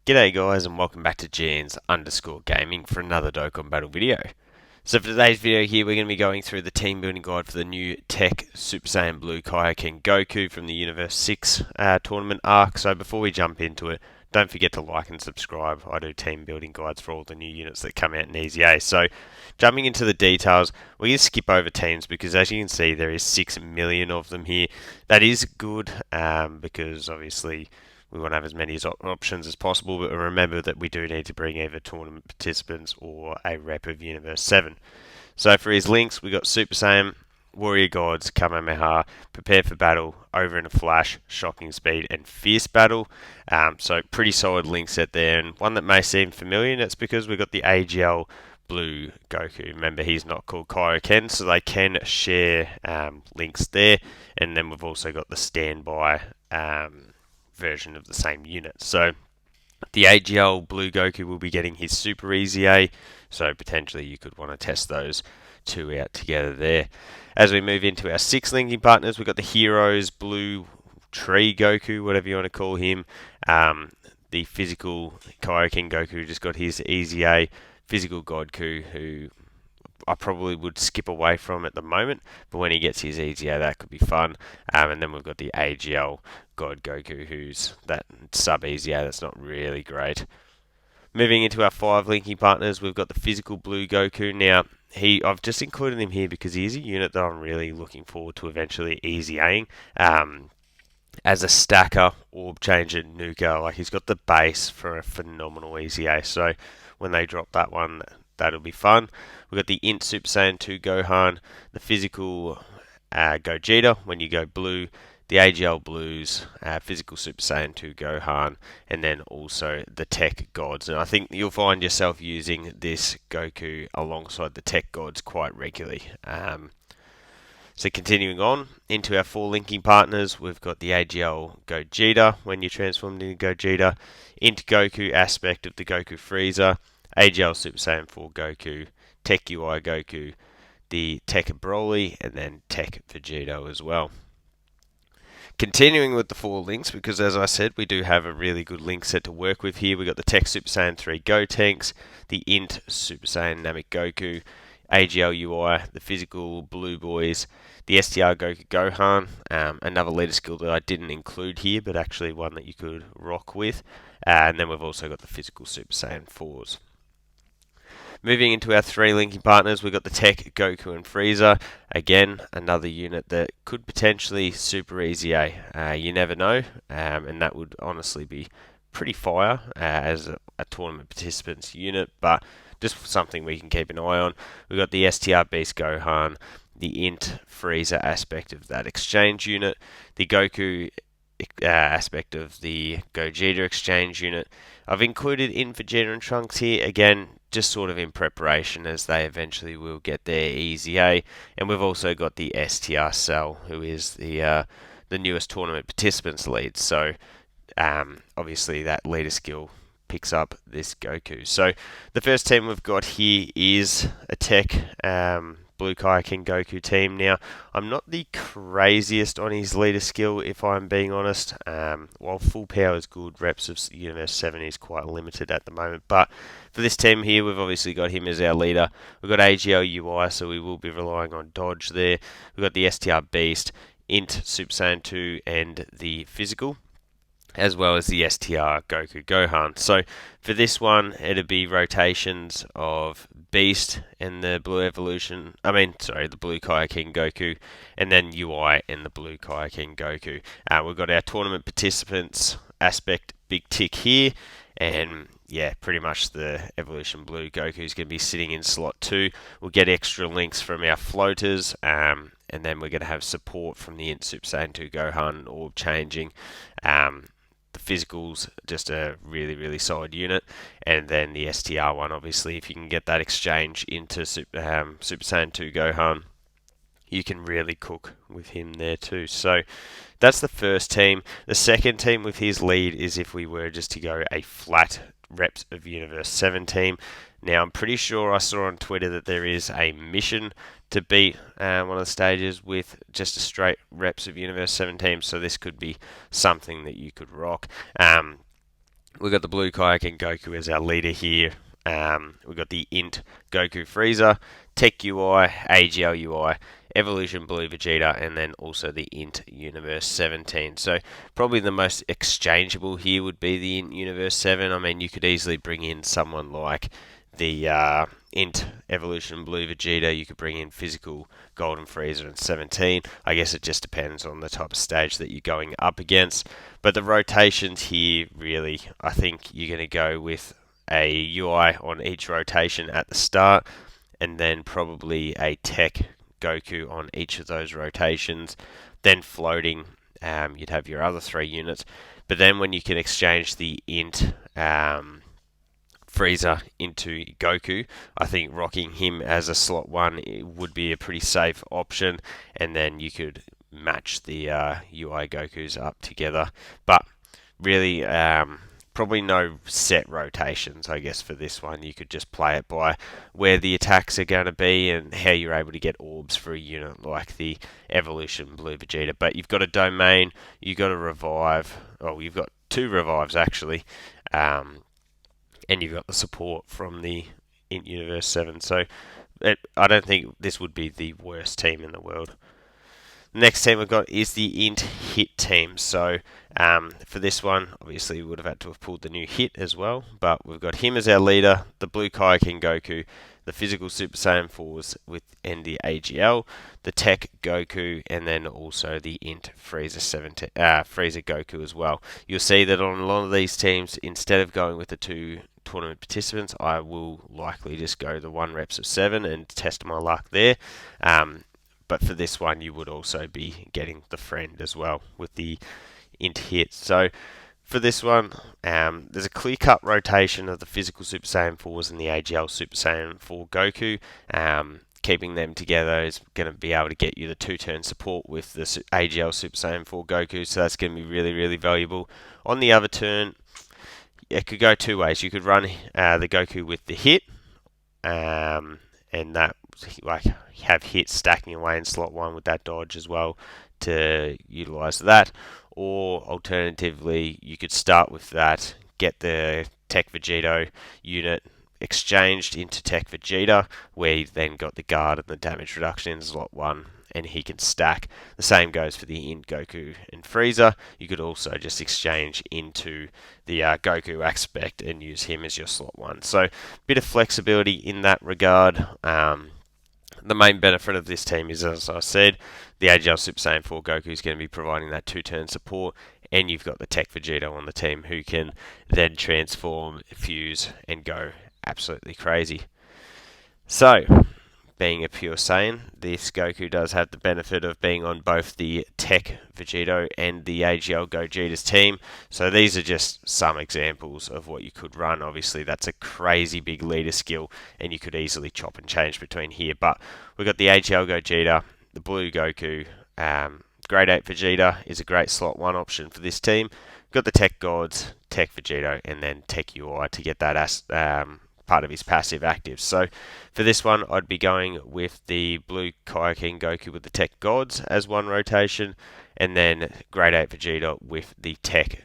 G'day guys and welcome back to Jans_Gaming for another Dokkan Battle video. So for today's video here we're going to be going through the team building guide for the new TEQ Super Saiyan Blue KAIOKEN Goku from the Universe 6 tournament arc. So before we jump into it, don't forget to like and subscribe. I do team building guides for all the new units that come out in EZA. So jumping into the details, we're going to skip over teams because as you can see there is 6 million of them here. That is good because obviously we want to have as many options as possible, but remember that we do need to bring either tournament participants or a rep of Universe 7. So for his links, we got Super Saiyan, Warrior Gods, Kamehameha, Prepare for Battle, Over in a Flash, Shocking Speed, and Fierce Battle. So pretty solid link set there, and one that may seem familiar, and that's because we've got the AGL Blue Goku. Remember, he's not called KAIOKEN, so they can share links there, and then we've also got the standby version of the same unit. So the AGL Blue Goku will be getting his Super EZA, so potentially you could want to test those two out together there. As we move into our 6 linking partners, we've got the Heroes Blue Tree Goku, whatever you want to call him. The physical KAIOKEN Goku just got his EZA. Physical Godku, who I probably would skip away from at the moment, but when he gets his EZA, that could be fun. And then we've got the AGL God Goku, who's that sub EZA that's not really great. Moving into our 5 linking partners, we've got the physical Blue Goku. Now, I've just included him here because he is a unit that I'm really looking forward to eventually EZAing. As a stacker, orb changer, nuker, like he's got the base for a phenomenal EZA. So when they drop that one, that'll be fun. We've got the INT Super Saiyan 2 Gohan, the physical Gogeta when you go blue, the AGL Blues, physical Super Saiyan 2 Gohan, and then also the TEQ Gods. And I think you'll find yourself using this Goku alongside the TEQ Gods quite regularly. So continuing on into our 4 linking partners, we've got the AGL Gogeta when you're transformed into Gogeta, INT Goku aspect of the Goku Freezer, AGL Super Saiyan 4 Goku, TEQ UI Goku, the TEQ Broly, and then TEQ Vegito as well. Continuing with the 4 links, because as I said, we do have a really good link set to work with here. We've got the TEQ Super Saiyan 3 Gotenks, the INT Super Saiyan Namek Goku, AGL UI, the physical Blue Boys, the STR Goku Gohan, another leader skill that I didn't include here, but actually one that you could rock with. And then we've also got the physical Super Saiyan 4s. Moving into our 3 linking partners, we've got the TEQ Goku and Freezer. Again, another unit that could potentially super EZA. You never know, and that would honestly be pretty fire as a tournament participants unit, but just something we can keep an eye on. We've got the STR Beast Gohan, the INT Freezer aspect of that exchange unit, the Goku aspect of the Gogeta exchange unit. I've included INT Vegeta and Trunks here, again, just sort of in preparation as they eventually will get their EZA. And we've also got the STR Cell, who is the newest tournament participants lead. So obviously that leader skill picks up this Goku. So the first team we've got here is a TEQ Blue KAIOKEN Goku team. Now, I'm not the craziest on his leader skill, if I'm being honest. While full power is good, reps of Universe 7 is quite limited at the moment. But for this team here, we've obviously got him as our leader. We've got AGL UI, so we will be relying on dodge there. We've got the STR Beast, INT Super Saiyan 2, and the physical, as well as the STR Goku Gohan. So for this one, it'd be rotations of Beast and the Blue Evolution. The Blue KAIOKEN Goku, and then UI and the Blue KAIOKEN Goku. We've got our tournament participants aspect big tick here, and yeah, pretty much the Evolution Blue Goku is going to be sitting in slot 2. We'll get extra links from our floaters, and then we're going to have support from the INT Super Saiyan 2 Gohan orb changing. The physical's just a really, really solid unit, and then the STR one, obviously, if you can get that exchange into Super Saiyan 2 Gohan, you can really cook with him there too. So that's the first team. The second team with his lead is if we were just to go a flat reps of Universe 7 team. Now, I'm pretty sure I saw on Twitter that there is a mission to beat one of the stages with just a straight reps of Universe 7 team, so this could be something that you could rock. We've got the blue KAIOKEN Goku as our leader here. We've got the INT Goku Frieza, TEQ UI, AGL UI, Evolution Blue Vegeta, and then also the INT Universe 17. So probably the most exchangeable here would be the INT Universe 7. I mean, you could easily bring in someone like the INT Evolution Blue Vegeta. You could bring in Physical Golden Frieza in 17. I guess it just depends on the type of stage that you're going up against. But the rotations here, really, I think you're going to go with a UI on each rotation at the start, and then probably a TEQ Goku on each of those rotations. Then floating, you'd have your other 3 units. But then when you can exchange the INT Frieza into Goku, I think rocking him as a slot 1 would be a pretty safe option, and then you could match the UI Gokus up together. But really, probably no set rotations, I guess, for this one. You could just play it by where the attacks are going to be and how you're able to get orbs for a unit like the Evolution Blue Vegeta. But you've got a domain, you've got a revive, you've got 2 revives actually, and you've got the support from the INT Universe 7. So I don't think this would be the worst team in the world. The next team we've got is the INT Hit team. So for this one, obviously we would have had to have pulled the new Hit as well, but we've got him as our leader, the blue KAIOKEN Goku, the physical Super Saiyan 4s and the AGL, the TEQ Goku, and then also the INT Frieza Goku as well. You'll see that on a lot of these teams, instead of going with the 2 tournament participants, I will likely just go the 1 reps of 7 and test my luck there. But for this one, you would also be getting the friend as well with the INT Hit. So for this one, there's a clear-cut rotation of the physical Super Saiyan 4s and the AGL Super Saiyan 4 Goku. Keeping them together is going to be able to get you the 2-turn support with the AGL Super Saiyan 4 Goku, so that's going to be really, really valuable. On the other turn, it could go 2 ways. You could run the Goku with the Hit, and that have Hit stacking away in slot 1 with that dodge as well to utilize that. Or alternatively, you could start with that, get the TEQ Vegito unit exchanged into TEQ Vegeta, where you've then got the guard and the damage reduction in slot 1, and he can stack. The same goes for the INT Goku and Frieza. You could also just exchange into the Goku aspect and use him as your slot 1. So a bit of flexibility in that regard. The main benefit of this team is, as I said, the AGL Super Saiyan 4 Goku is going to be providing that 2-turn support, and you've got the TEQ Vegito on the team who can then transform, fuse, and go absolutely crazy. So, being a pure Saiyan, this Goku does have the benefit of being on both the TEQ Vegito and the AGL Gogeta's team. So these are just some examples of what you could run. Obviously, that's a crazy big leader skill, and you could easily chop and change between here. But we've got the AGL Gogeta, the blue Goku, Grade 8 Vegeta is a great slot 1 option for this team. We've got the TEQ Gods, TEQ Vegito, and then TEQ UI to get that part of his passive active. So for this one, I'd be going with the blue KAIOKEN Goku with the TEQ Gods as 1 rotation, and then Grade 8 Vegeta with the TEQ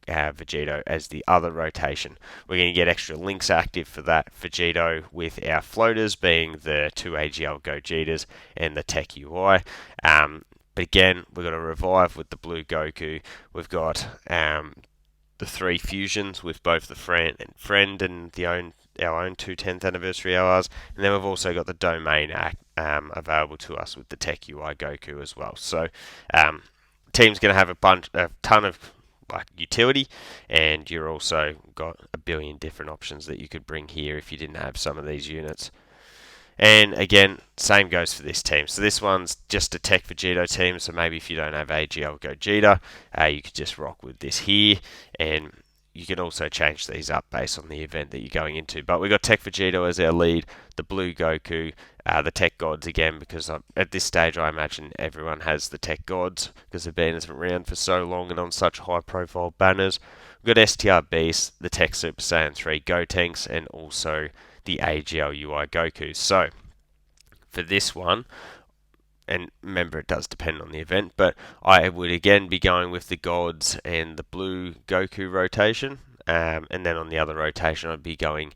Vegito as the other rotation. We're going to get extra links active for that Vegito with our floaters being the 2 AGL Gogetas and the TEQ UI. But again, we've got a revive with the blue Goku. We've got the 3 fusions with both the friend and our own 2 10th anniversary hours, and then we've also got the domain available to us with the TEQ UI Goku as well. So team's going to have a ton of utility, and you're also got a billion different options that you could bring here if you didn't have some of these units. And again, same goes for this team. So this one's just a TEQ Vegito team, so maybe if you don't have AGL Gogeta, you could just rock with this here, and you can also change these up based on the event that you're going into. But we've got TEQ Vegito as our lead, the blue Goku, the TEQ Gods again, because at this stage I imagine everyone has the TEQ Gods because they've been around for so long and on such high profile banners. We've got STR Beast, the TEQ Super Saiyan 3 Gotenks, and also the AGL UI Goku. So for this one, and remember it does depend on the event, but I would again be going with the Gods and the blue Goku rotation. and then on the other rotation I'd be going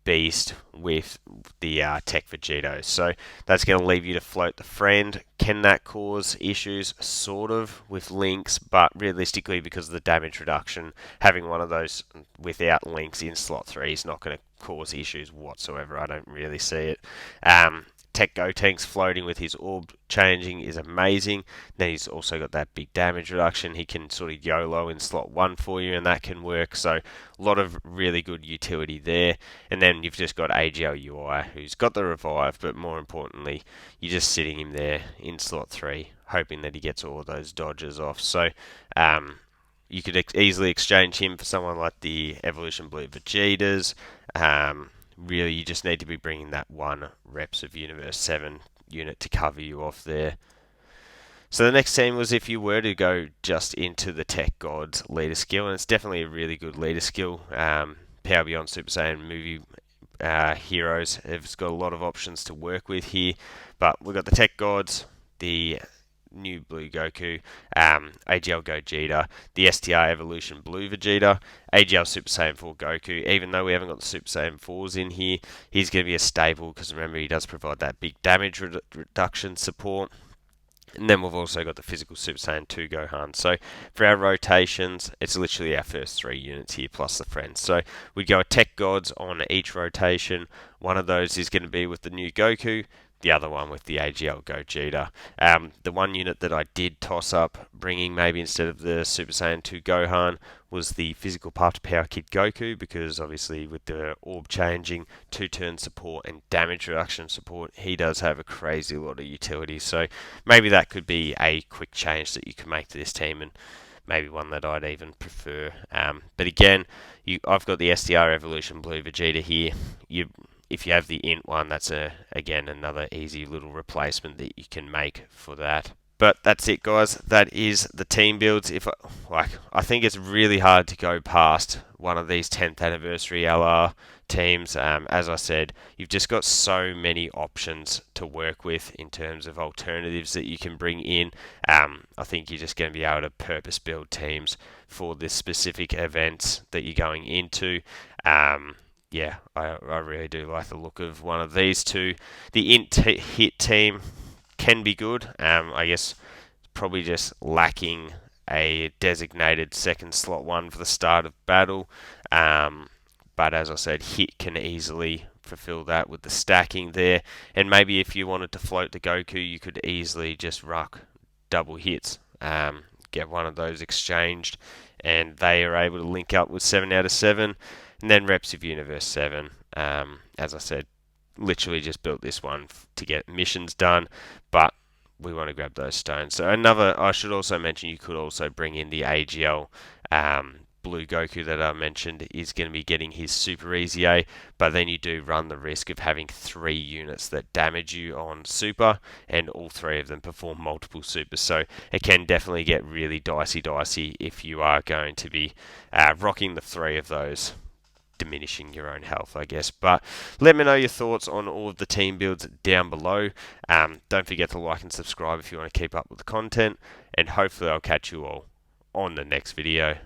Beast with the TEQ Vegito. So that's going to leave you to float the friend. Can that cause issues? Sort of with links, but realistically, because of the damage reduction, having one of those without links in slot 3 is not going to cause issues whatsoever. I don't really see it. TEQ Gotenks floating with his orb changing is amazing. Then he's also got that big damage reduction. He can sort of YOLO in slot 1 for you, and that can work. So a lot of really good utility there. And then you've just got AGL UI, who's got the revive, but more importantly, you're just sitting him there in slot 3, hoping that he gets all of those dodges off. So you could easily exchange him for someone like the Evolution Blue Vegetas. Really, you just need to be bringing that 1 reps of Universe 7 unit to cover you off there. So the next team was if you were to go just into the TEQ Gods leader skill, and it's definitely a really good leader skill. Power Beyond Super Saiyan movie heroes have got a lot of options to work with here, but we've got the TEQ Gods, the new Blue Goku, AGL Gogeta, the STR Evolution Blue Vegeta, AGL Super Saiyan 4 Goku. Even though we haven't got the Super Saiyan 4s in here, he's going to be a staple because remember he does provide that big damage reduction support. And then we've also got the physical Super Saiyan 2 Gohan. So for our rotations, it's literally our first 3 units here plus the friends. So we go a TEQ Gods on each rotation. One of those is going to be with the new Goku, the other one with the AGL Gogeta. The one unit that I did toss up bringing maybe instead of the Super Saiyan 2 Gohan was the physical part power kit Goku, because obviously with the orb changing, 2-turn support and damage reduction support, he does have a crazy lot of utility. So maybe that could be a quick change that you can make to this team, and maybe one that I'd even prefer. But again, I've got the SDR Evolution Blue Vegeta here. If you have the INT one, that's again another easy little replacement that you can make for that. But that's it, guys. That is the team builds. I think it's really hard to go past one of these 10th anniversary LR teams. As I said, you've just got so many options to work with in terms of alternatives that you can bring in. I think you're just going to be able to purpose build teams for this specific events that you're going into. Yeah, I really do like the look of one of these two. The INT Hit team can be good. I guess probably just lacking a designated second slot 1 for the start of battle. But as I said, Hit can easily fulfill that with the stacking there. And maybe if you wanted to float the Goku, you could easily just ruck double hits. Get one of those exchanged, and they are able to link up with 7 out of 7. And then reps of Universe 7. As I said, literally just built this one to get missions done, but we want to grab those stones. So I should also mention, you could also bring in the AGL Blue Goku that I mentioned is going to be getting his Super Easy A, but then you do run the risk of having 3 units that damage you on Super, and all 3 of them perform multiple Supers. So it can definitely get really dicey if you are going to be rocking the 3 of those, diminishing your own health, I guess. But let me know your thoughts on all of the team builds down below. Don't forget to like and subscribe if you want to keep up with the content, and hopefully I'll catch you all on the next video.